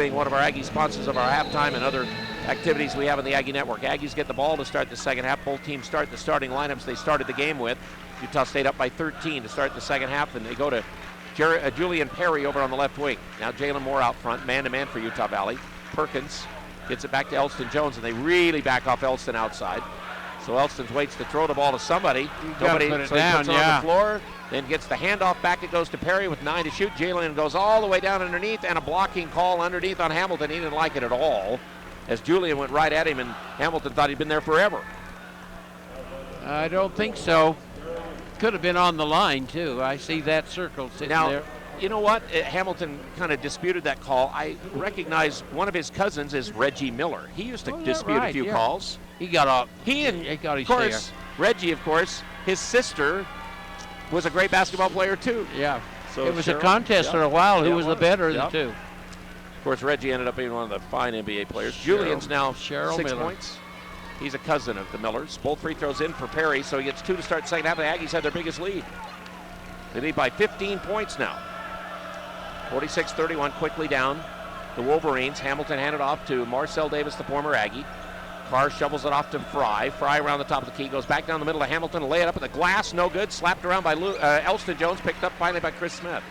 being one of our Aggie sponsors of our halftime and other activities we have on the Aggie Network. Aggies get the ball to start the second half. Both teams start the starting lineups they started the game with. Utah State up by 13 to start the second half, and they go to Julian Perry over on the left wing. Now Jalen Moore out front, man-to-man for Utah Valley. Perkins gets it back to Elston Jones, and they really back off Elston outside. So Elston waits to throw the ball to somebody. Nobody, put it so down, he puts it on the floor, then gets the handoff back. It goes to Perry with 9 to shoot. Jalen goes all the way down underneath, and a blocking call underneath on Hamilton. He didn't like it at all, as Julian went right at him, and Hamilton thought he'd been there forever. I don't think so. Could have been on the line, too. I see that circle sitting there. You know what? Hamilton kind of disputed that call. I recognize one of his cousins is Reggie Miller. He used to dispute a few calls. He got up. He got his share. Reggie, of course, his sister was a great basketball player, too. Yeah. So it was a contest for a while. Who was the better of the two? Of course, Reggie ended up being one of the fine NBA players. Julian's now 6 points. He's a cousin of the Millers. Both free throws in for Perry, so he gets 2 to start the second half. The Aggies had their biggest lead. They lead by 15 points now. 46-31, quickly down. The Wolverines. Hamilton handed off to Marcel Davis, the former Aggie. Carr shovels it off to Fry. Fry around the top of the key, goes back down the middle of Hamilton, lay it up at the glass, no good. Slapped around by Elston Jones, picked up finally by Chris Smith.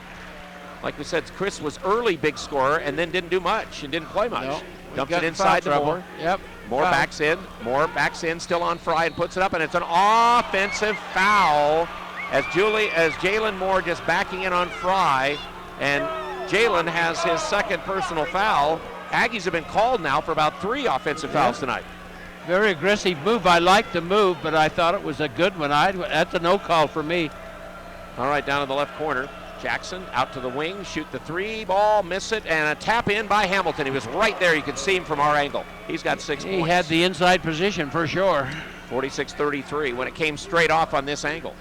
Like we said, Chris was early big scorer and then didn't do much and didn't play much. No, dumps it inside to Moore. Yep. Moore backs in. Moore backs in, still on Fry, and puts it up, and it's an offensive foul as Jalen Moore just backing in on Fry, and Jalen has his second personal foul. Aggies have been called now for about 3 offensive fouls tonight. Very aggressive move. I liked the move, but I thought it was a good one. That's a no call for me. All right, down in the left corner. Jackson out to the wing, shoot the 3 ball, miss it, and a tap in by Hamilton. He was right there. You could see him from our angle. He's got 6 points. He had the inside position for sure. 46-33 when it came straight off on this angle.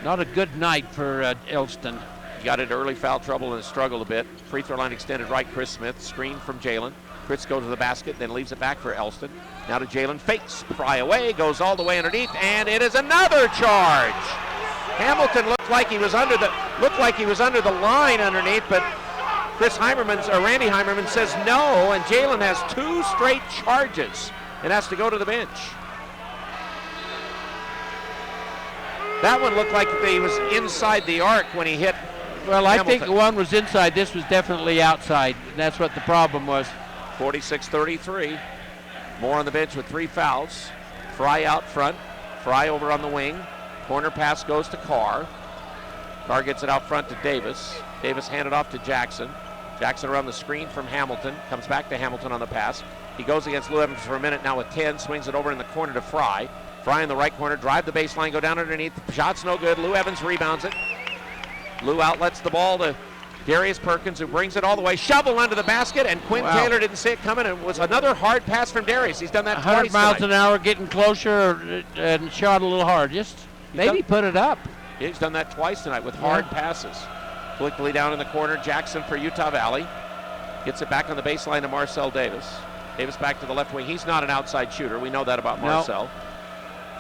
Not a good night for Elston. Got into early foul trouble and struggled a bit. Free throw line extended right. Chris Smith, screen from Jalen. Chris goes to the basket, then leaves it back for Elston. Now to Jalen, fakes, Fry away, goes all the way underneath, and it is another charge. Hamilton looked like he was under the line underneath, but Randy Heimerman says no, and Jalen has 2 straight charges and has to go to the bench. That one looked like he was inside the arc when he hit. Well, Hamilton. I think one was inside. This was definitely outside. And that's what the problem was. 46-33. Moore on the bench with 3 fouls. Fry out front. Fry over on the wing. Corner pass goes to Carr. Carr gets it out front to Davis. Davis handed off to Jackson. Jackson around the screen from Hamilton. Comes back to Hamilton on the pass. He goes against Lou Evans for a minute now with 10. Swings it over in the corner to Fry. Fry in the right corner. Drive the baseline. Go down underneath. Shot's no good. Lou Evans rebounds it. Lou outlets the ball to Darius Perkins, who brings it all the way. Shovel under the basket, and Quinn Taylor didn't see it coming. It was another hard pass from Darius. He's done that 100 twice miles tonight. an hour, getting closer and shot a little hard. Just maybe put it up. He's done that twice tonight with hard passes. Quickly down in the corner, Jackson for Utah Valley. Gets it back on the baseline to Marcel Davis. Davis back to the left wing. He's not an outside shooter. We know that about Marcel.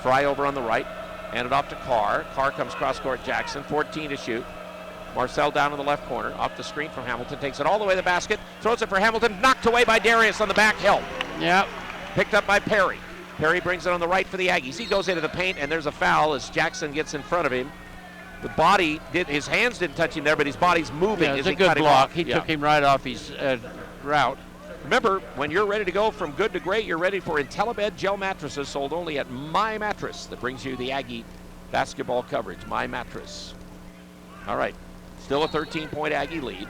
Fry over on the right. Hand it off to Carr. Carr comes cross-court. Jackson, 14 to shoot. Marcel down in the left corner, off the screen from Hamilton, takes it all the way to the basket, throws it for Hamilton, knocked away by Darius on the back help. Yep. Picked up by Perry. Perry brings it on the right for the Aggies. He goes into the paint, and there's a foul as Jackson gets in front of him. His hands didn't touch him there, but his body's moving. Yeah, it's a good block. He took him right off his route. Remember, when you're ready to go from good to great, you're ready for IntelliBed gel mattresses sold only at My Mattress. That brings you the Aggie basketball coverage, My Mattress. All right. Still a 13-point Aggie lead.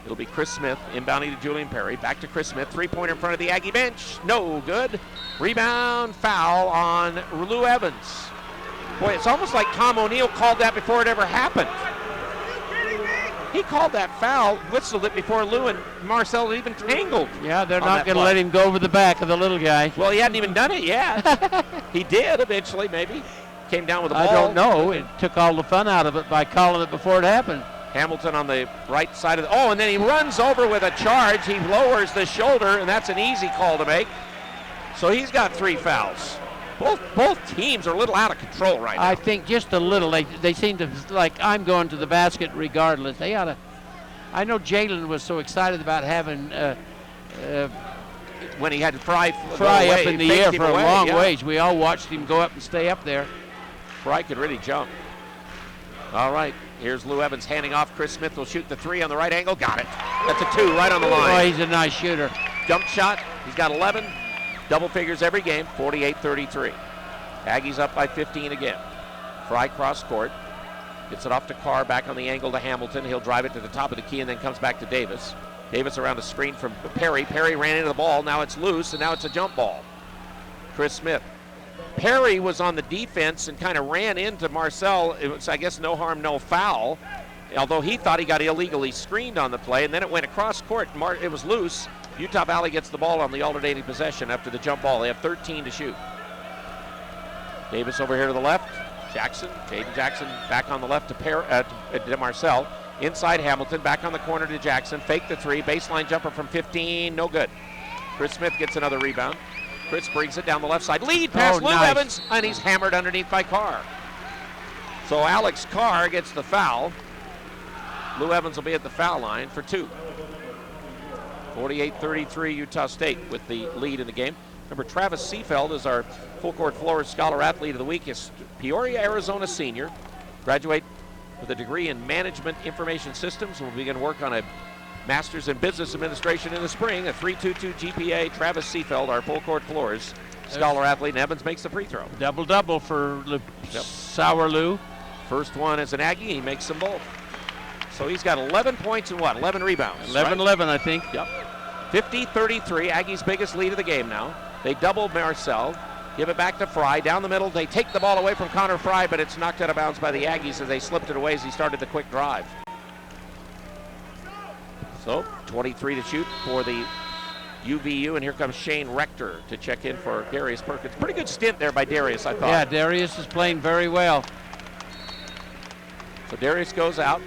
It'll be Chris Smith inbounding to Julian Perry. Back to Chris Smith. 3-pointer in front of the Aggie bench. No good. Rebound foul on Lou Evans. Boy, it's almost like Tom O'Neill called that before it ever happened. He called that foul, whistled it before Lou and Marcel even tangled. Yeah, they're not going to let him go over the back of the little guy. Well, he hadn't even done it yet. He did eventually, maybe. Came down with the ball. I don't know. It took all the fun out of it by calling it before it happened. Hamilton on the right side of and then he runs over with a charge. He lowers the shoulder, and that's an easy call to make. So he's got 3 fouls. Both teams are a little out of control right now. I think just a little. They seem to like, I'm going to the basket regardless. They ought to. I know Jalen was so excited about having when he had Fry up in the air for a long ways. We all watched him go up and stay up there. Fry could really jump. All right, here's Lou Evans handing off. Chris Smith will shoot the 3 on the right angle. Got it. That's a 2 right on the line. Oh, he's a nice shooter. Jump shot. He's got 11. Double figures every game. 48-33. Aggies up by 15 again. Fry cross court. Gets it off to Carr. Back on the angle to Hamilton. He'll drive it to the top of the key and then comes back to Davis. Davis around a screen from Perry. Perry ran into the ball. Now it's loose, and now it's a jump ball. Chris Smith. Perry was on the defense and kind of ran into Marcel. It was, I guess, no harm, no foul, although he thought he got illegally screened on the play, and then it went across court. It was loose. Utah Valley gets the ball on the alternating possession after the jump ball. They have 13 to shoot. Davis over here to the left. Jackson, Jaden Jackson back on the left to Marcel. Inside Hamilton, back on the corner to Jackson. Fake the 3, baseline jumper from 15, no good. Chris Smith gets another rebound. Chris brings it down the left side. Lead pass, Lou Evans, and he's hammered underneath by Carr. So Alex Carr gets the foul. Lou Evans will be at the foul line for 2. 48-33 Utah State with the lead in the game. Remember, Travis Seefeld is our full court floor scholar athlete of the week. Is Peoria, Arizona senior. Graduate with a degree in management information systems. Will begin work on a master's in business administration in the spring. A 3.22 GPA. Travis Seefeld, our full court floors scholar athlete, and Evans makes the free throw. Double-double for Sour Lou. First one as an Aggie, he makes them both. So he's got 11 points and 11 rebounds. 11-11, right? I think. Yep. 50-33, Aggies' biggest lead of the game now. They double Marcel, give it back to Fry. Down the middle, they take the ball away from Connor Fry, but it's knocked out of bounds by the Aggies as they slipped it away as he started the quick drive. So 23 to shoot for the UVU, and here comes Shane Rector to check in for Darius Perkins. Pretty good stint there by Darius, I thought. Yeah, Darius is playing very well. So Darius goes out.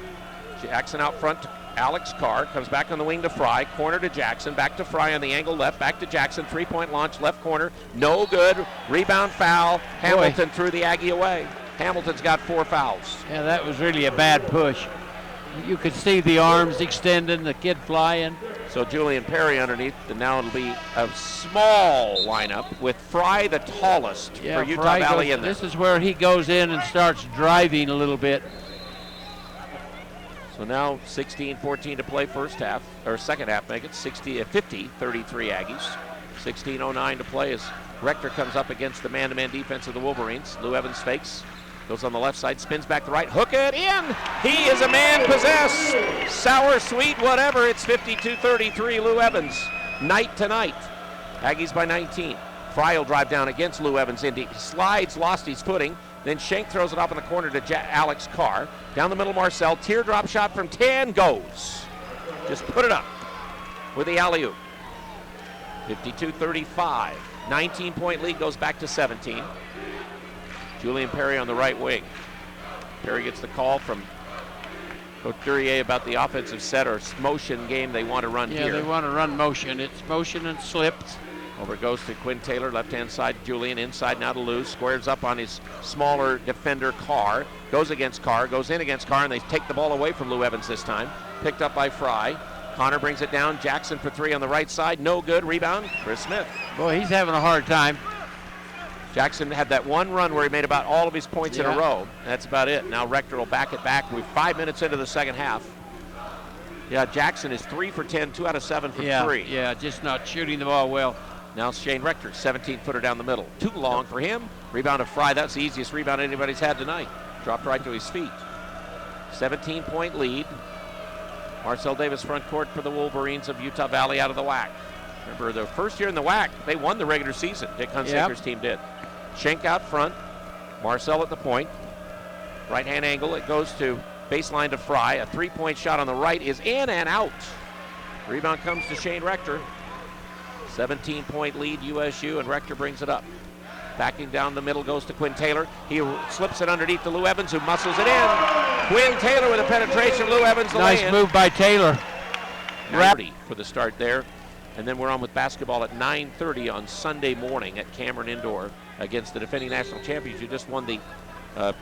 Jackson out front to Alex Carr. Comes back on the wing to Fry. Corner to Jackson. Back to Fry on the angle left. Back to Jackson. Three-point launch. Left corner. No good. Rebound foul. Hamilton threw the Aggie away. Hamilton's got 4 fouls. Yeah, that was really a bad push. You could see the arms extending, the kid flying. So Julian Perry underneath, and now it'll be a small lineup with Fry the tallest for Utah Fry Valley in there. This is where he goes in and starts driving a little bit. So now 16-14 to play first half, or second half, make it 50-33 Aggies. 16:09 to play as Rector comes up against the man-to-man defense of the Wolverines. Lou Evans fakes, goes on the left side, spins back to right, hook it in. He is a man possessed. Sour, sweet, whatever. It's 52-33 Lou Evans. Night to night. Aggies by 19. Fry will drive down against Lou Evans. He slides, lost his footing. Then Schenk throws it off in the corner to Alex Carr. Down the middle, Marcel. Teardrop shot from 10 goes. Just put it up with the alley-oop. 52-35. 19-point lead goes back to 17. Julian Perry on the right wing. Perry gets the call from Coach Duryea about the offensive set or motion game they want to run here. Yeah, they want to run motion. It's motion and slips. Over it goes to Quinn Taylor, left-hand side. Julian inside now to Lou. Squares up on his smaller defender, Carr. Goes against Carr, goes in against Carr, and they take the ball away from Lou Evans this time. Picked up by Fry. Connor brings it down. Jackson for 3 on the right side. No good. Rebound, Chris Smith. Boy, he's having a hard time. Jackson had that one run where he made about all of his points in a row. That's about it. Now Rector will back it back. We're 5 minutes into the second half. Yeah, Jackson is 3 for 10, 2 out of 7 from 3. Yeah, just not shooting the ball well. Now Shane Rector, 17-footer down the middle. Too long for him. Rebound to Fry. That's the easiest rebound anybody's had tonight. Dropped right to his feet. 17-point lead. Marcel Davis front court for the Wolverines of Utah Valley out of the WAC. Remember, the first year in the WAC, they won the regular season. Dick Hunsaker's team did. Schenk out front. Marcel at the point. Right-hand angle. It goes to baseline to Fry. A three-point shot on the right is in and out. Rebound comes to Shane Rector. 17-point lead USU, and Rector brings it up. Backing down the middle goes to Quinn Taylor. He slips it underneath to Lou Evans, who muscles it in. Quinn Taylor with a penetration. Lou Evans the nice lay-in. Move by Taylor. Ready for the start there. And then we're on with basketball at 9:30 on Sunday morning at Cameron Indoor against the defending national champions who just won the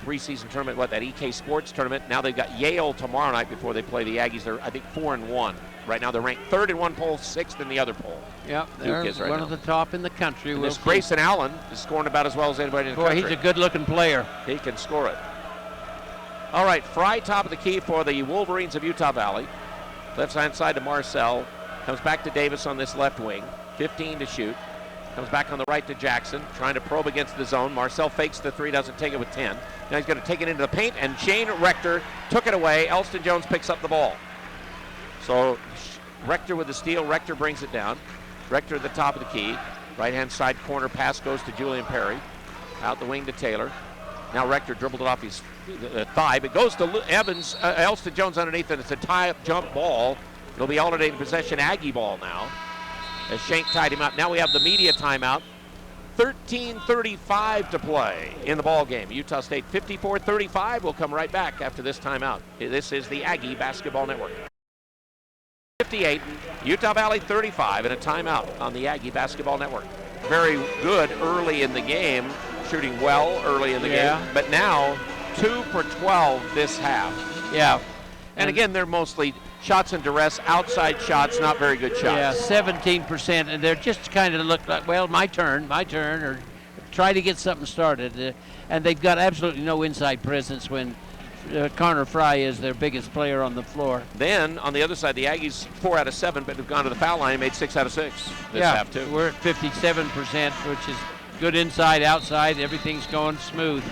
preseason tournament, that EK Sports tournament. Now they've got Yale tomorrow night before they play the Aggies. They're, I think, 4-1. Right now they're ranked 3rd in one poll, 6th in the other poll. Yep, they're one of the top in the country. And this Grayson Allen is scoring about as well as anybody in the country. He's a good-looking player. He can score it. All right, Fry top of the key for the Wolverines of Utah Valley. Left-hand side to Marcel. Comes back to Davis on this left wing. 15 to shoot. Comes back on the right to Jackson, trying to probe against the zone. Marcel fakes the 3, doesn't take it with 10. Now he's going to take it into the paint, and Shane Rector took it away. Elston Jones picks up the ball. So Rector with the steal. Rector brings it down. Rector at the top of the key. Right-hand side corner pass goes to Julian Perry. Out the wing to Taylor. Now Rector dribbled it off his thigh, but goes to Evans. Elston Jones underneath, and it's a tie-up jump ball. It'll be alternating possession Aggie ball now, as Shank tied him up. Now we have the media timeout. 13:35 to play in the ball game. Utah State 54-35. We'll come right back after this timeout. This is the Aggie Basketball Network. 58, Utah Valley 35, and a timeout on the Aggie Basketball Network. Very good early in the game, shooting well early in the game, but now 2 for 12 this half. Yeah. And again, they're mostly shots in duress, outside shots, not very good shots. Yeah, 17%, and they're just kind of look like, well, my turn, or try to get something started. And they've got absolutely no inside presence when Connor Fry is their biggest player on the floor. Then, on the other side, the Aggies 4 out of 7, but have gone to the foul line and made 6 out of 6 this half, too. We're at 57%, which is good inside, outside. Everything's going smooth.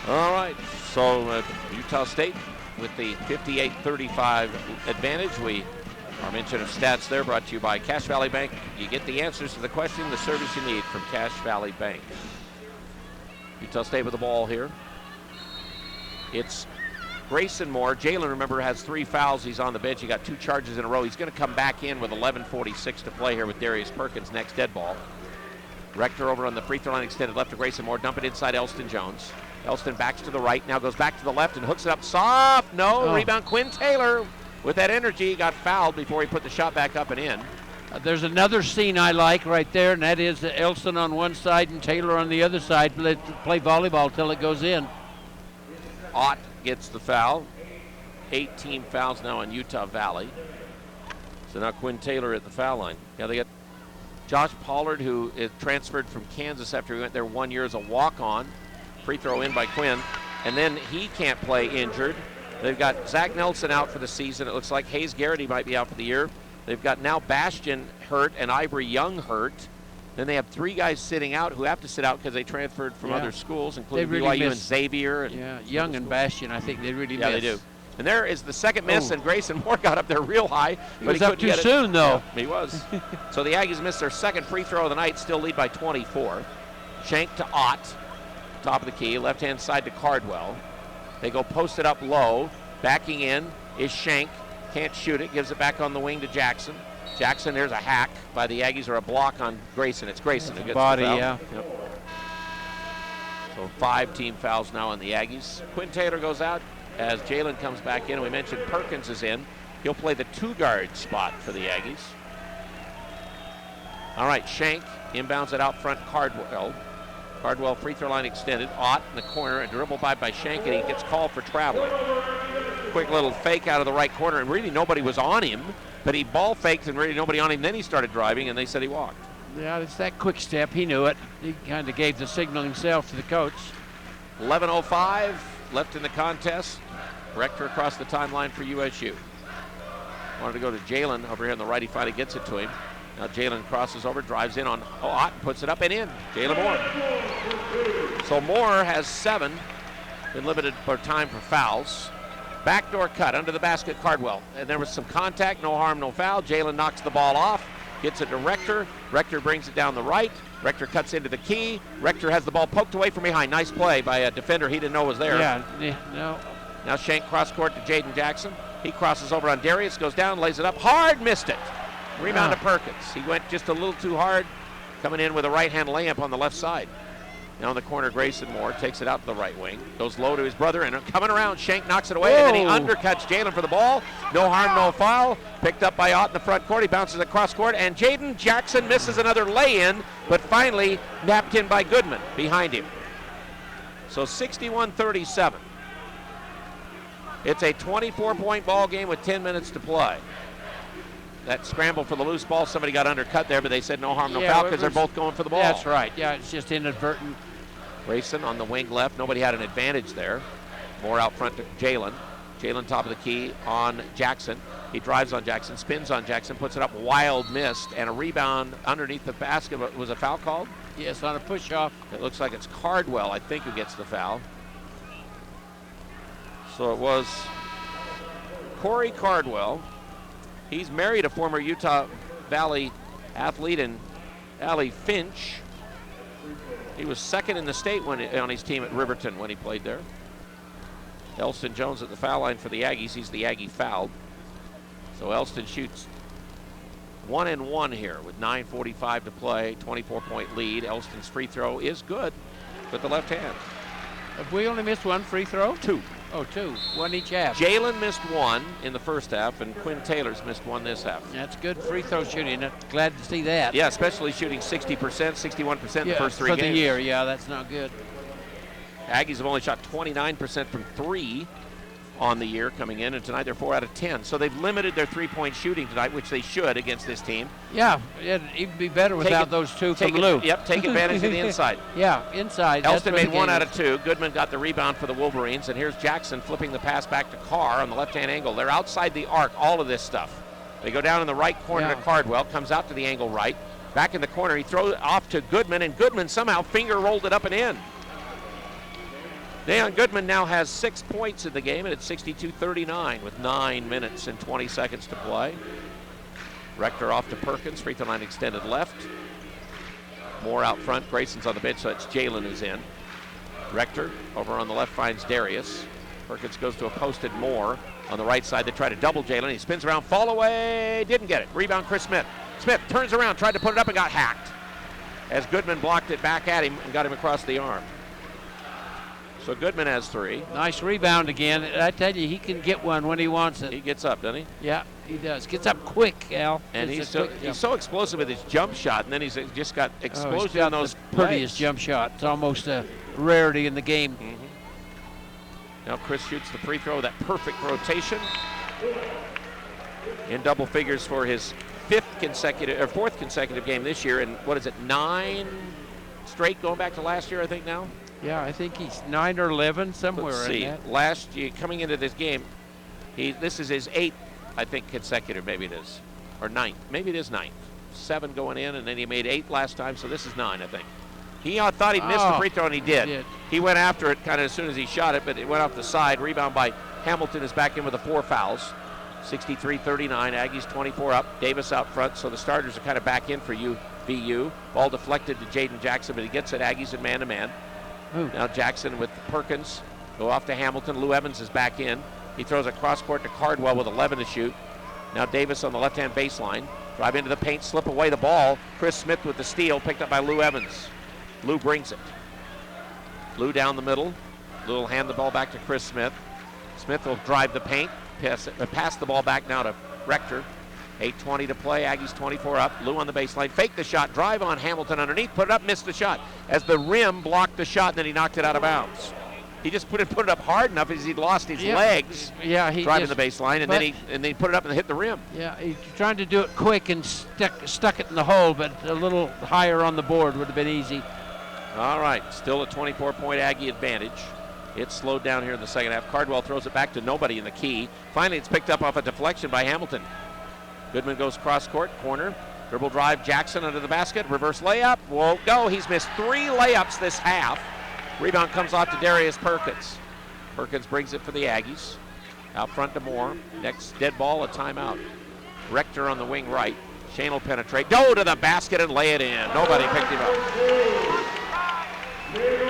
All right, so Utah State with the 58-35 advantage. Our mention of stats there brought to you by Cache Valley Bank. You get the answers to the question, the service you need from Cache Valley Bank. Utah State with the ball here. It's Grayson Moore. Jalen, remember, has 3 fouls. He's on the bench. He got 2 charges in a row. He's going to come back in with 11:46 to play here with Darius Perkins, next dead ball. Rector over on the free throw line, extended left to Grayson Moore. Dump it inside Elston Jones. Elston backs to the right, now goes back to the left and hooks it up soft. No, rebound Quinn Taylor. With that energy, got fouled before he put the shot back up and in. There's another scene I like right there, and that is Elston on one side and Taylor on the other side. Play volleyball till it goes in. Ott gets the foul. 18 fouls now on Utah Valley. So now Quinn Taylor at the foul line. Now they got Josh Pollard, who is transferred from Kansas after he went there 1 year as a walk-on. Free throw in by Quinn. And then he can't play, injured. They've got Zach Nelson out for the season. It looks like Hayes Garrity might be out for the year. They've got now Bastion hurt and Ivory Young hurt. Then they have 3 guys sitting out who have to sit out because they transferred from other schools, including BYU and Xavier. And Young and Bastion, I think they really miss. Yeah, they do. And there is the second miss, and Grayson Moore got up there real high. But he was up too soon, though. Yeah, he was. So the Aggies missed their second free throw of the night, still lead by 24. Shank to Ott, top of the key, left-hand side to Cardwell. They go posted up low. Backing in is Shank. Can't shoot it, gives it back on the wing to Jackson. Jackson, there's a hack by the Aggies, or a block on Grayson. It's Grayson who gets body, the foul. yeah. Yep. So 5 team fouls now on the Aggies. Quinn Taylor goes out as Jalen comes back in. We mentioned Perkins is in. He'll play the 2-guard spot for the Aggies. All right, Shank inbounds it out front, Cardwell. Cardwell free throw line extended. Ott in the corner, a dribble by Shank, and he gets called for traveling. Quick little fake out of the right corner, and really nobody was on him, but he ball faked and really nobody on him. Then he started driving, and they said he walked. Yeah, it's that quick step. He knew it. He kind of gave the signal himself to the coach. 11:05 left in the contest. Rector across the timeline for USU. Wanted to go to Jalen over here on the right. He finally gets it to him. Now Jalen crosses over, drives in on Ott, puts it up and in. Jalen Moore. So Moore has 7. Been limited for time for fouls. Backdoor cut under the basket, Cardwell. And there was some contact, no harm, no foul. Jalen knocks the ball off, gets it to Rector. Rector brings it down the right. Rector cuts into the key. Rector has the ball poked away from behind. Nice play by a defender he didn't know was there. Yeah, no. Now Shank cross court to Jaden Jackson. He crosses over on Darius, goes down, lays it up hard, missed it. Rebound to Perkins. He went just a little too hard, coming in with a right-hand layup on the left side. Now in the corner, Grayson Moore takes it out to the right wing. Goes low to his brother, and coming around, Shank knocks it away, and then he undercuts Jalen for the ball. No harm, no foul. Picked up by Ott in the front court. He bounces across court, and Jaden Jackson misses another lay-in, but finally napped in by Goodman behind him. So 61-37. It's a 24-point ball game with 10 minutes to play. That scramble for the loose ball, somebody got undercut there, but they said no harm, no foul because they're both going for the ball. That's right. Yeah, it's just inadvertent. Grayson on the wing left. Nobody had an advantage there. More out front to Jalen. Jalen top of the key on Jackson. He drives on Jackson, spins on Jackson, puts it up, wild missed, and a rebound underneath the basket. Was a foul called? Yes, on a push-off. It looks like it's Cardwell, I think, who gets the foul. So it was Corey Cardwell. He's married a former Utah Valley athlete, and Allie Finch. He was second in the state on his team at Riverton when he played there. Elston Jones at the foul line for the Aggies. He's the Aggie fouled. So Elston shoots 1-and-1 here with 9:45 to play, 24-point lead. Elston's free throw is good with the left hand. Have we only missed one free throw? Two. Oh, two. One each half. Jalen missed one in the first half, and Quinn Taylor's missed one this half. That's good free throw shooting. Glad to see that. Yeah, especially shooting 60%, 61% in the first three games. For the year, yeah, that's not good. Aggies have only shot 29% from three on the year coming in, and tonight they're 4 out of 10. So they've limited their three-point shooting tonight, which they should against this team. Yeah, it'd even be better without those two from Lou. Yep, take advantage of the inside. Yeah, inside. Elston made 1 out of 2. Goodman got the rebound for the Wolverines, and here's Jackson flipping the pass back to Carr on the left-hand angle. They're outside the arc, all of this stuff. They go down in the right corner to Cardwell, comes out to the angle right. Back in the corner, he throws it off to Goodman, and Goodman somehow finger rolled it up and in. Deion Goodman now has 6 points in the game, and it's 62-39 with 9 minutes and 20 seconds to play. Rector off to Perkins, free throw line extended left. Moore out front, Grayson's on the bench, so it's Jalen who's in. Rector over on the left finds Darius. Perkins goes to a posted Moore on the right side. They try to double Jalen. He spins around, fall away, didn't get it. Rebound Chris Smith. Smith turns around, tried to put it up and got hacked as Goodman blocked it back at him and got him across the arm. So Goodman has 3. Nice rebound again. I tell you, he can get one when he wants it. He gets up, doesn't he? Yeah, he does. Gets up quick, Al. And he's so explosive with his jump shot, and then he's just got explosion on those prettiest jump shot. It's almost a rarity in the game. Now Chris shoots the free throw, that perfect rotation. In double figures for his fourth consecutive game this year, and what is it, 9 straight going back to last year, I think now? Yeah, I think he's 9 or 11, somewhere Let's see. in that. Last year, coming into this game, this is his 8th, I think, consecutive, maybe it is, or 9th. Maybe it is 9th. 7 going in, and then he made 8 last time, so this is 9, I think. He thought he'd missed the free throw, and he did. He went after it kind of as soon as he shot it, but it went off the side. Rebound by Hamilton is back in with the 4 fouls. 63-39, Aggies 24 up. Davis out front, so the starters are kind of back in for VU. Ball deflected to Jaden Jackson, but he gets it. Aggies in man-to-man. Now Jackson with Perkins, go off to Hamilton. Lou Evans is back in. He throws a cross court to Cardwell with 11 to shoot. Now Davis on the left-hand baseline. Drive into the paint, slip away the ball. Chris Smith with the steal, picked up by Lou Evans. Lou brings it. Lou down the middle. Lou will hand the ball back to Chris Smith. Smith will drive the paint, pass the ball back now to Rector. 8:20 to play, Aggies 24 up. Lou on the baseline, fake the shot, drive on Hamilton underneath, put it up, missed the shot. As the rim blocked the shot, and then he knocked it out of bounds. He just put it up hard enough as he'd lost his legs. Yeah, he driving the baseline, and then he put it up and hit the rim. Yeah, he's trying to do it quick and stuck it in the hole, but a little higher on the board would have been easy. All right, still a 24-point Aggie advantage. It's slowed down here in the second half. Cardwell throws it back to nobody in the key. Finally, it's picked up off a deflection by Hamilton. Goodman goes cross court, corner, dribble drive, Jackson under the basket, reverse layup, won't go. He's missed 3 layups this half. Rebound comes off to Darius Perkins. Perkins brings it for the Aggies. Out front to Moore. Next dead ball, a timeout. Rector on the wing right. Shane will penetrate, go to the basket and lay it in. Nobody picked him up.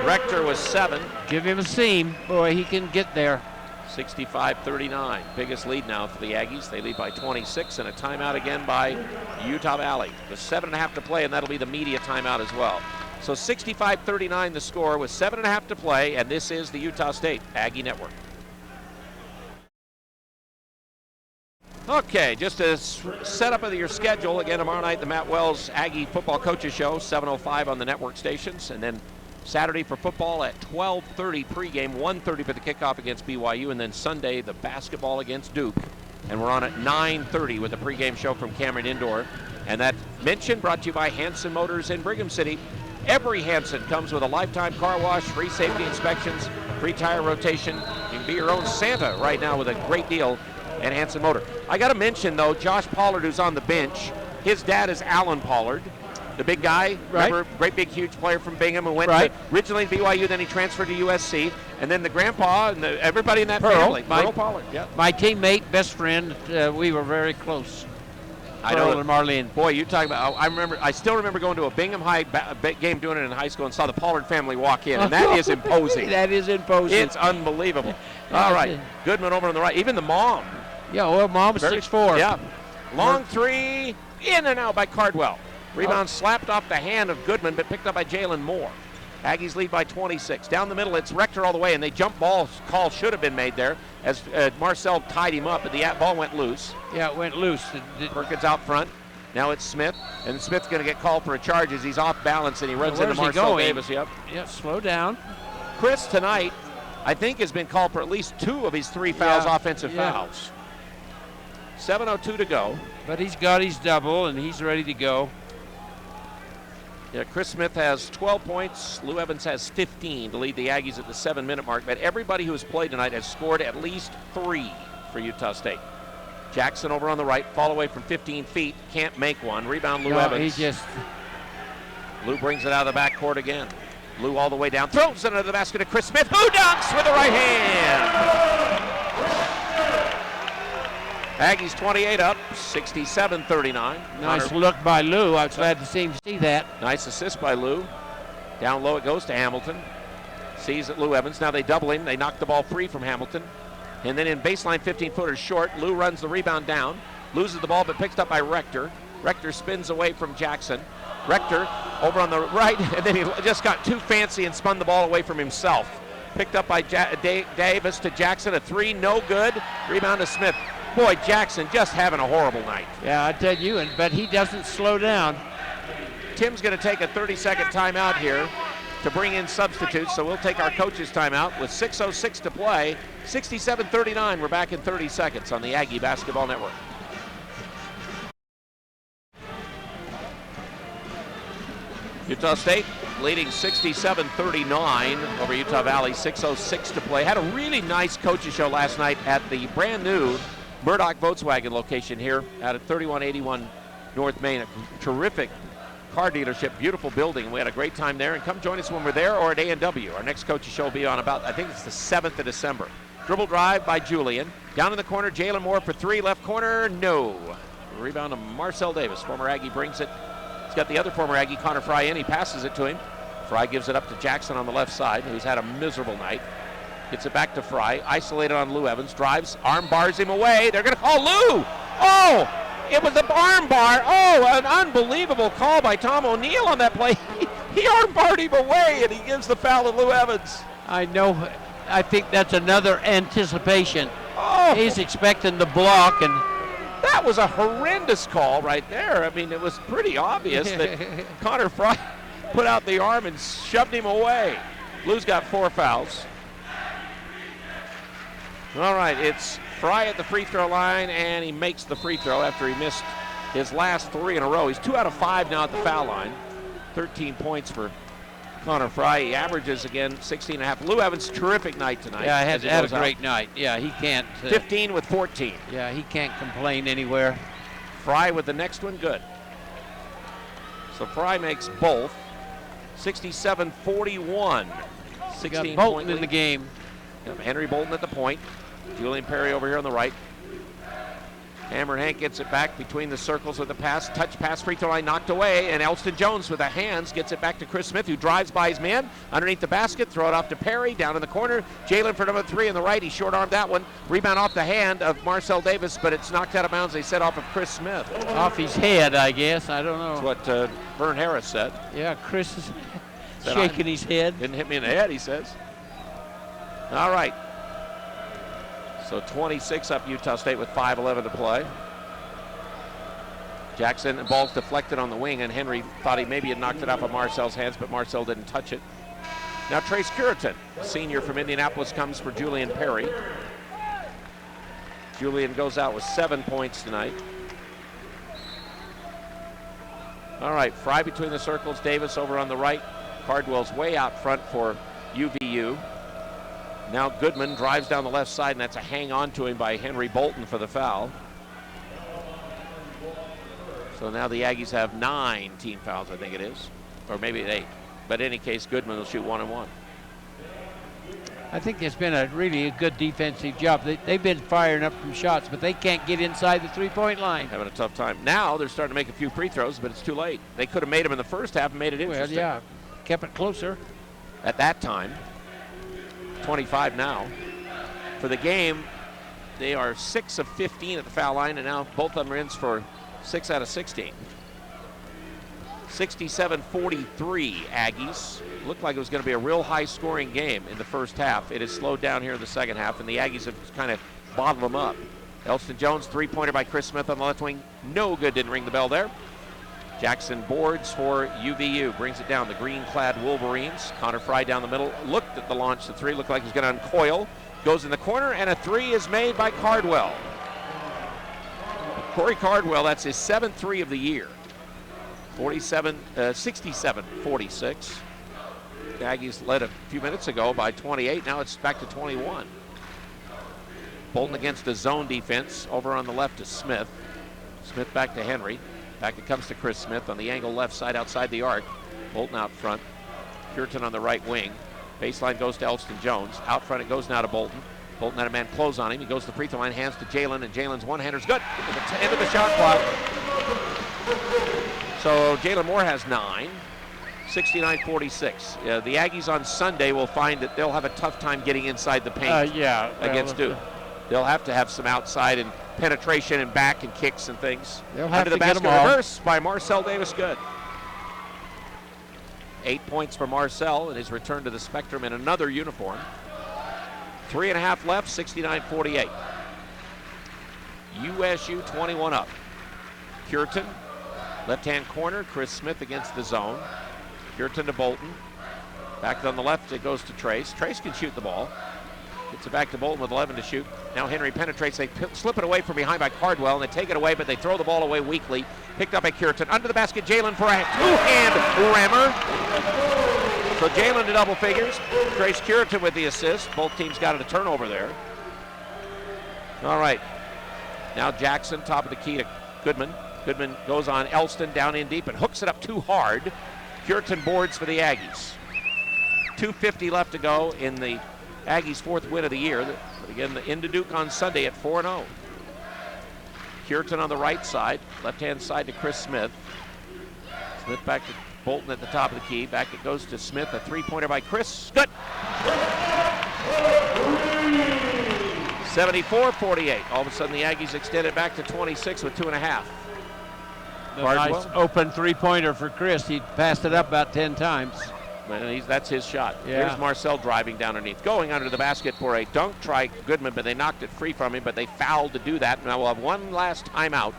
Rector was 7. Give him a seam. Boy, he can get there. 65-39. Biggest lead now for the Aggies. They lead by 26, and a timeout again by Utah Valley. With 7.5 to play, and that'll be the media timeout as well. So 65-39 the score with 7.5 to play, and this is the Utah State Aggie Network. Okay, just a setup of your schedule. Again, tomorrow night, the Matt Wells Aggie Football Coaches Show, 7:05 on the network stations, and then Saturday for football at 12:30 pregame, 1:30 for the kickoff against BYU, and then Sunday the basketball against Duke. And we're on at 9:30 with the pregame show from Cameron Indoor. And that mention brought to you by Hanson Motors in Brigham City. Every Hanson comes with a lifetime car wash, free safety inspections, free tire rotation. You can be your own Santa right now with a great deal at Hanson Motor. I got to mention, though, Josh Pollard, who's on the bench. His dad is Alan Pollard, the big guy. Right. Remember, great big huge player from Bingham who went to, originally to BYU, then he transferred to USC. And then the grandpa and everybody in that family. Pearl Pollard. Yeah. My teammate, best friend, we were very close. I know. And Marlene. Boy, you talk about. I still remember going to a Bingham High game, doing it in high school, and saw the Pollard family walk in, and that is imposing. That is imposing. It's unbelievable. All right, Goodman over on the right. Even the mom. Yeah, well, mom's 6'4". Yeah. Long three, in and out by Cardwell. Rebound slapped off the hand of Goodman, but picked up by Jalen Moore. Aggies lead by 26. Down the middle, it's Rector all the way, and they jump ball call should have been made there as Marcel tied him up, but the ball went loose. Yeah, it went loose. Perkins out front. Now it's Smith, and Smith's going to get called for a charge as he's off balance, and he runs into Marcel Davis. Yep, slow down. Chris tonight, I think, has been called for at least 2 of his 3 fouls, offensive fouls. 7:02 to go. But he's got his double, and he's ready to go. Yeah, Chris Smith has 12 points. Lou Evans has 15 to lead the Aggies at the 7-minute mark. But everybody who has played tonight has scored at least 3 for Utah State. Jackson over on the right, fall away from 15 feet, can't make one. Rebound Lou Evans. Lou brings it out of the backcourt again. Lou all the way down, throws it into the basket to Chris Smith, who dunks with the right hand. Aggies 28 up, 67-39. Nice look by Lou. I was glad to see that. Nice assist by Lou. Down low it goes to Hamilton. Sees it Lou Evans. Now they double him. They knock the ball free from Hamilton. And then in baseline 15-footers short, Lou runs the rebound down. Loses the ball but picked up by Rector. Rector spins away from Jackson. Rector over on the right, and then he just got too fancy and spun the ball away from himself. Picked up by Davis to Jackson. A 3, no good. Rebound to Smith. Boy, Jackson just having a horrible night. Yeah, I tell you, but he doesn't slow down. Tim's going to take a 30-second timeout here to bring in substitutes, so we'll take our coach's timeout with 6:06 to play. 67-39, we're back in 30 seconds on the Aggie Basketball Network. Utah State leading 67-39 over Utah Valley, 6:06 to play. Had a really nice coaches show last night at the brand new Murdoch Volkswagen location here out at 3181 North Main. A terrific car dealership, beautiful building. We had a great time there, and come join us when we're there or at A&W. Our next coaches show will be on about, I think it's the 7th of December. Dribble drive by Julian. Down in the corner, Jalen Moore for 3, left corner, no. Rebound to Marcel Davis. Former Aggie brings it. He's got the other former Aggie, Connor Fry, in. He passes it to him. Fry gives it up to Jackson on the left side, who's had a miserable night. Gets it back to Fry, isolated on Lou Evans, drives, arm bars him away. They're going to call Lou. Oh, it was the arm bar. Oh, an unbelievable call by Tom O'Neill on that play. He arm barred him away, and he gives the foul to Lou Evans. I know. I think that's another anticipation. Oh. He's expecting the block, and that was a horrendous call right there. I mean, it was pretty obvious that Connor Fry put out the arm and shoved him away. Lou's got 4 fouls. All right, it's Fry at the free throw line, and he makes the free throw after he missed his last 3 in a row. He's 2 out of 5 now at the foul line. 13 points for Connor Fry. He averages again 16.5. Lou Evans, terrific night tonight. Yeah, had a great night. Yeah, he can't. 15 with 14. Yeah, he can't complain anywhere. Fry with the next one, good. So Fry makes both. 67-41. 16 got Bolton point in the game. Henry Bolton at the point. Julian Perry over here on the right. Hammer Hank gets it back between the circles with the pass. Touch pass, free throw line knocked away. And Elston Jones with the hands gets it back to Chris Smith, who drives by his man. Underneath the basket, throw it off to Perry. Down in the corner. Jalen for number 3 on the right. He short-armed that one. Rebound off the hand of Marcel Davis, but it's knocked out of bounds. They said off of Chris Smith. Off his head, I guess. I don't know. That's what Vern Harris said. Yeah, Chris is shaking his head. Didn't hit me in the head, he says. All right. So 26 up Utah State with 5:11 to play. Jackson, the ball's deflected on the wing, and Henry thought he maybe had knocked it off of Marcel's hands, but Marcel didn't touch it. Now Trace Curitan, senior from Indianapolis, comes for Julian Perry. Julian goes out with 7 points tonight. All right, Fry between the circles, Davis over on the right. Cardwell's way out front for UVU. Now Goodman drives down the left side, and that's a hang on to him by Henry Bolton for the foul. So now the Aggies have 9 team fouls, I think it is, or maybe 8. But in any case, Goodman will shoot 1 and 1. I think there's been a really good defensive job. They've been firing up some shots, but they can't get inside the three-point line. Having a tough time. Now they're starting to make a few free throws, but it's too late. They could have made them in the first half and made it interesting. Well, yeah, kept it closer. At that time, 25 now. For the game, they are 6 of 15 at the foul line, and now both of them are in for 6 out of 16. 67-43 Aggies. Looked like it was going to be a real high-scoring game in the first half. It has slowed down here in the second half, and the Aggies have kind of bottled them up. Elston Jones, three-pointer by Chris Smith on the left wing. No good, didn't ring the bell there. Jackson Boards for UVU brings it down. The green-clad Wolverines. Connor Fry down the middle. Looked at the launch. The three looked like he was going to uncoil. Goes in the corner, and a three is made by Cardwell. Corey Cardwell, that's his 7th three of the year. 67-46. The Aggies led a few minutes ago by 28. Now it's back to 21. Bolton against the zone defense. Over on the left to Smith. Smith back to Henry. Back it comes to Chris Smith on the angle left side outside the arc. Bolton out front. Curitan on the right wing. Baseline goes to Elston Jones. Out front it goes now to Bolton. Bolton had a man close on him. He goes to the free throw line, hands to Jalen, and Jalen's one-hander's good. End of the shot clock. So Jalen Moore has 9. 69-46. The Aggies on Sunday will find that they'll have a tough time getting inside the paint against Duke. They'll have to have some outside and penetration and back and kicks and things. They'll have Under the basket reverse by Marcel Davis, good. 8 points for Marcel in his return to the Spectrum in another uniform. 3.5 left, 69-48. USU 21 up. Curitan, left-hand corner, Chris Smith against the zone. Curitan to Bolton. Back on the left, it goes to Trace. Trace can shoot the ball. Gets it back to Bolton with 11 to shoot. Now Henry penetrates. They slip it away from behind by Cardwell, and they take it away, but they throw the ball away weakly. Picked up by Curitan. Under the basket, Jalen for a two-hand rammer. So Jalen to double figures. Trace Curitan with the assist. Both teams got a turnover there. All right. Now Jackson, top of the key to Goodman. Goodman goes on Elston down in deep and hooks it up too hard. Curitan boards for the Aggies. 2:50 left to go in the Aggies' 4th win of the year. But again, into Duke on Sunday at 4-0. Curitan on the right side, left-hand side to Chris Smith. Smith back to Bolton at the top of the key. Back it goes to Smith, a three-pointer by Chris. Good! 74-48. All of a sudden the Aggies extended back to 26 with 2.5. Nice open three-pointer for Chris. He passed it up about 10 times. And that's his shot. Yeah. Here's Marcel driving down underneath. Going under the basket for a dunk. Try Goodman, but they knocked it free from him, but they fouled to do that. Now we'll have one last timeout,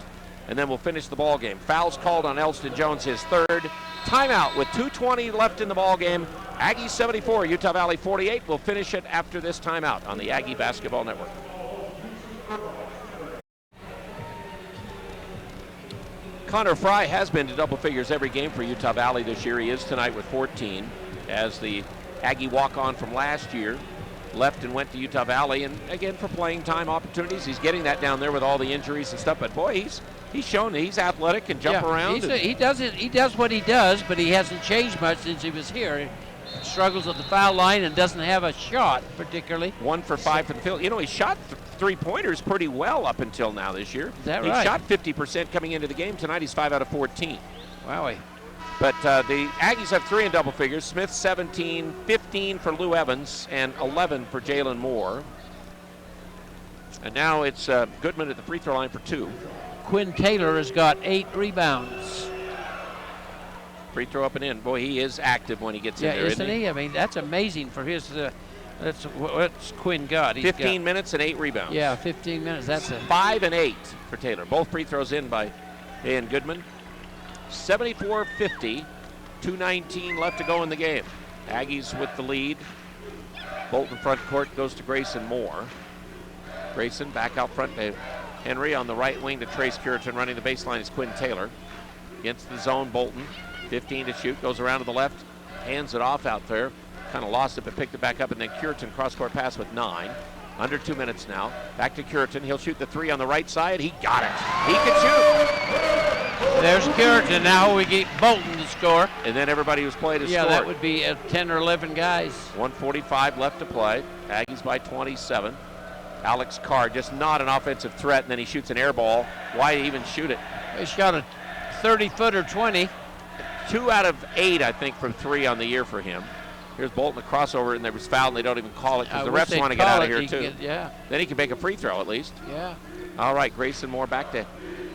and then we'll finish the ball game. Fouls called on Elston Jones, his 3rd. Timeout with 2:20 left in the ball game. Aggies 74, Utah Valley 48. We'll finish it after this timeout on the Aggie Basketball Network. Connor Fry has been to double figures every game for Utah Valley this year. He is tonight with 14 as the Aggie walk-on from last year left and went to Utah Valley. And again, for playing time opportunities, he's getting that down there with all the injuries and stuff. But boy, he's shown that he's athletic and jump around. He does what he does, but he hasn't changed much since he was here. He struggles at the foul line and doesn't have a shot particularly. 1 for 5 from the field. You know, he shot three-pointers pretty well up until now this year. Is that right? He shot 50% coming into the game. Tonight he's 5 out of 14. Wowie. But the Aggies have 3 in double figures. Smith 17, 15 for Lou Evans, and 11 for Jalen Moore. And now it's Goodman at the free throw line for 2. Quinn Taylor has got 8 rebounds. Free throw up and in. Boy, he is active when he gets in there, isn't he? I mean, that's amazing for his. That's what's Quinn got. He's 15 minutes and 8 rebounds. Yeah, 15 minutes. That's 5 and 8 for Taylor. Both free throws in by Dan Goodman. 74-50, 2:19 left to go in the game. Aggies with the lead. Bolton front court goes to Grayson Moore. Grayson back out front to Henry on the right wing to Trace Curitan. Running the baseline is Quinn Taylor. Against the zone, Bolton. 15 to shoot. Goes around to the left. Hands it off out there. Kind of lost it, but picked it back up. And then Curitan cross-court pass with 9. Under 2 minutes now. Back to Curitan. He'll shoot the 3 on the right side. He got it. He can shoot. There's Curitan. Now we get Bolton to score. And then everybody who's played has Yeah, scored. that would be 10 or 11 guys. 1:45 left to play. Aggies by 27. Alex Carr, just not an offensive threat, and then he shoots an air ball. Why even shoot it? He shot a 30-footer 20. 2 out of 8, I think, from 3 on the year for him. Here's Bolton, the crossover, and there was foul, and they don't even call it because the refs want to get out of here, too. Then he can make a free throw, at least. Yeah. All right, Grayson Moore back to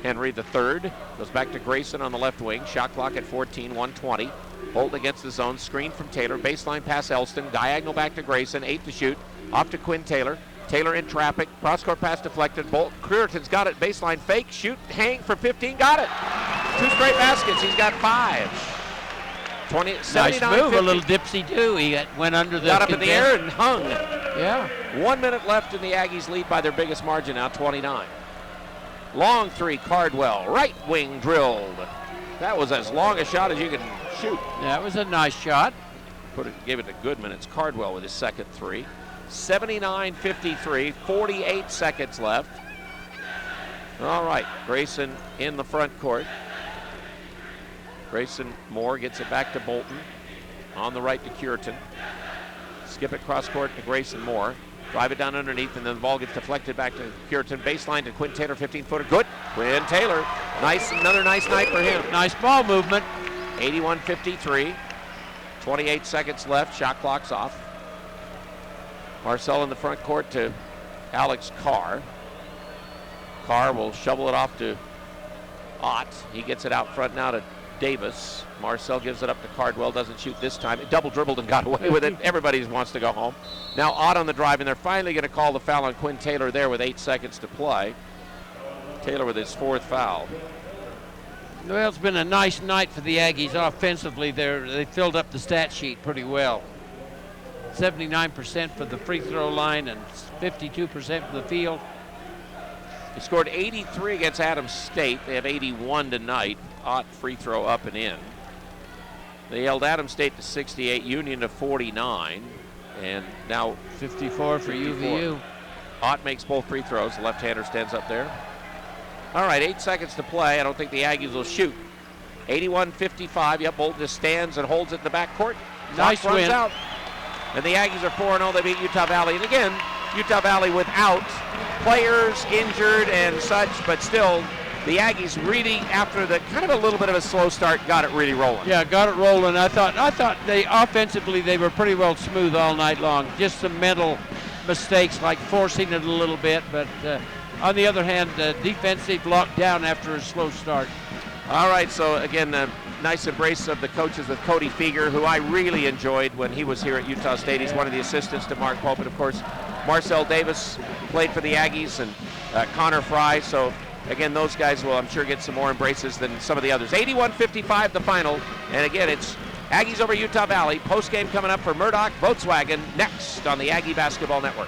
Henry the third. Goes back to Grayson on the left wing. Shot clock at 14, 120. Bolton against the zone. Screen from Taylor. Baseline pass Elston. Diagonal back to Grayson. 8 to shoot. Off to Quinn Taylor. Taylor in traffic. Cross-court pass deflected. Curitan's got it. Baseline fake. Shoot. Hang for 15. Got it. 2 straight baskets. He's got 5. 79, nice move. 50. A little dipsy too. He went under the. Got up in the air and hung. Yeah. 1 minute left in the Aggies lead by their biggest margin now, 29. Long 3, Cardwell. Right wing drilled. That was as long a shot as you can shoot. That was a nice shot. Gave it to Goodman. It's Cardwell with his second 3. 79-53, 48 seconds left. All right, Grayson in the front court. Grayson Moore gets it back to Bolton. On the right to Curitan. Skip it cross court to Grayson Moore. Drive it down underneath, and then the ball gets deflected back to Curitan. Baseline to Quinn Taylor, 15-footer. Good. Quinn Taylor. Nice, another nice night for him. Nice ball movement. 81-53. 28 seconds left. Shot clock's off. Marcel in the front court to Alex Carr. Carr will shovel it off to Ott. He gets it out front now to Davis. Marcel gives it up to Cardwell. Doesn't shoot this time. Double dribbled and got away with it. Everybody wants to go home. Now Ott on the drive, and they're finally going to call the foul on Quinn Taylor there with 8 seconds to play. Taylor with his 4th foul. Well, it's been a nice night for the Aggies offensively. They filled up the stat sheet pretty well. 79% for the free throw line and 52% for the field. They scored 83 against Adams State. They have 81 tonight. Ott free throw up and in. They held Adams State to 68, Union to 49, and now 54 for UVU. Ott makes both free throws. The left-hander stands up there. All right, 8 seconds to play. I don't think the Aggies will shoot. 81-55. Yep, Bolton just stands and holds it in the backcourt. Nice runs win. Out. And the Aggies are 4-0. They beat Utah Valley. And again, Utah Valley without players injured and such, but still, the Aggies really, after the kind of a little bit of a slow start, got it really rolling. Yeah, got it rolling. I thought they offensively they were pretty well smooth all night long. Just some mental mistakes like forcing it a little bit, but on the other hand, defensive locked down after a slow start. All right, so again, a nice embrace of the coaches with Cody Feger, who I really enjoyed when he was here at Utah State. He's one of the assistants to Mark Pope, and of course, Marcel Davis played for the Aggies, and Connor Fry. So again, those guys will, I'm sure, get some more embraces than some of the others. 81-55 the final, and again, it's Aggies over Utah Valley. Post game coming up for Murdoch Volkswagen next on the Aggie Basketball Network.